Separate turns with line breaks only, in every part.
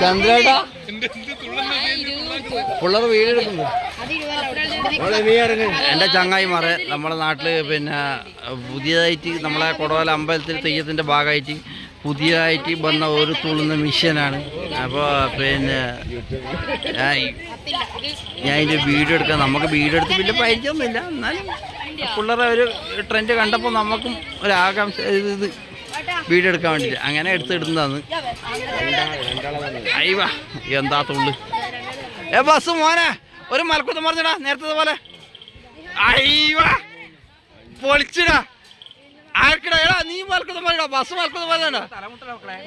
ചന്ദ്രേട്ടാ പിള്ളേർ വീടെടുക്കുന്നു. എൻ്റെ ചങ്ങായിമാരെ നമ്മുടെ നാട്ടിൽ പിന്നെ പുതിയതായിട്ട് നമ്മളെ കൊടവല അമ്പലത്തിൽ തെയ്യത്തിൻ്റെ ഭാഗമായിട്ട് പുതിയതായിട്ട് വന്ന ഒരു തുള്ളുന്ന മിഷനാണ്. അപ്പോൾ പിന്നെ ഞാൻ ഇതിൻ്റെ വീഡിയോ എടുക്കാൻ നമുക്ക് വീഡിയോ എടുത്ത് വലിയ പരിചയമൊന്നുമില്ല, എന്നാലും പിള്ളേരെ ഒരു ട്രെൻഡ് കണ്ടപ്പോൾ നമുക്കും ഒരാകാംക്ഷ ഇത് വീഡിയോ എടുക്കാൻ വേണ്ടിയിട്ട് അങ്ങനെ എടുത്തിടുന്നതാണ്. അയ്യവാ എന്താ തുള്ളു ബസ് മോനെ ഒരു മലക്കുത്തം പറഞ്ഞടാ നേരത്തെ പോലെ. അയ്യവാ പൊളിച്ചിടാ ആർക്കിടാ എടാ നീ മലക്കുത്തം പറയടാ ബസ് മലക്കുത്തം പറഞ്ഞ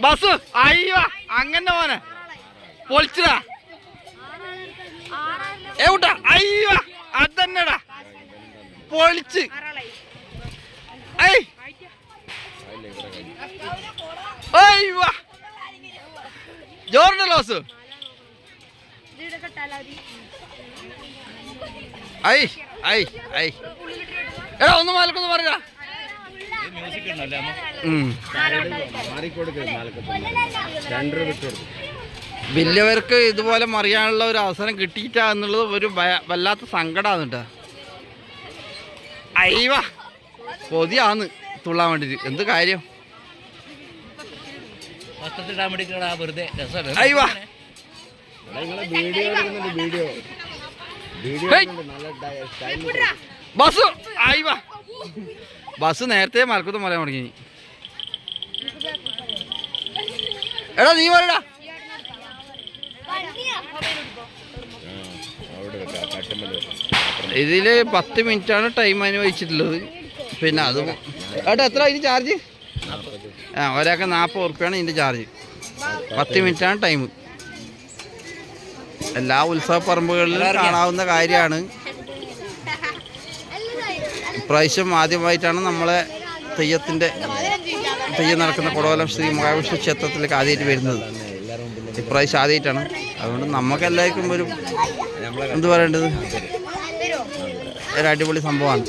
ബസ്. അയ്യവാ അങ്ങനെ മോനെ പൊളിച്ചിടാ എവിട്ടാ. അയ്യവാ അതന്നെടാ പൊളിച്ച്. ജോറിന്റെ ലോസ് എടാ ഒന്ന് മാലക്കൊന്ന് പറയാ. വലിയവർക്ക് ഇതുപോലെ മറിയാനുള്ള ഒരു അവസരം കിട്ടിയിട്ടാ എന്നുള്ളത് ഒരു വല്ലാത്ത സങ്കടമാണ് കേട്ടോ. അയ്യവാ കൊതിയാന്ന് തുള്ളാൻ വേണ്ടിട്ട്. എന്ത് കാര്യം അയ്യവാ ബസ്. അയ്യവാ ബസ് നേരത്തെ മലക്കുത്തം പറയാൻ തുടങ്ങി. എടാ നീ പറയടാ. ഇതില് 10 മിനിറ്റാണ് ടൈം അനുവദിച്ചിട്ടുള്ളത്. പിന്നെ അത് ഏട്ടാ എത്ര ഇതിന് ചാർജ്? ഒരാൾക്ക് 40 ഉറുപ്പ്യാണ് ഇതിൻ്റെ ചാർജ്. 10 മിനിറ്റാണ് ടൈം. എല്ലാ ഉത്സവ പറമ്പുകളിലും കാണാവുന്ന കാര്യമാണ്. ഇപ്രാവശ്യം ആദ്യമായിട്ടാണ് നമ്മളെ തെയ്യം നടക്കുന്ന കൊടവലം ശ്രീ മഹാവിഷ്ണു ക്ഷേത്രത്തിലേക്ക് ആദ്യമായിട്ട് വരുന്നത്. ഇപ്രാവശ്യം ആദ്യമായിട്ടാണ്. അതുകൊണ്ട് നമുക്കെല്ലാവർക്കും ഒരു എന്ത് പറയേണ്ടത് ഒരു അടിപൊളി സംഭവമാണ്.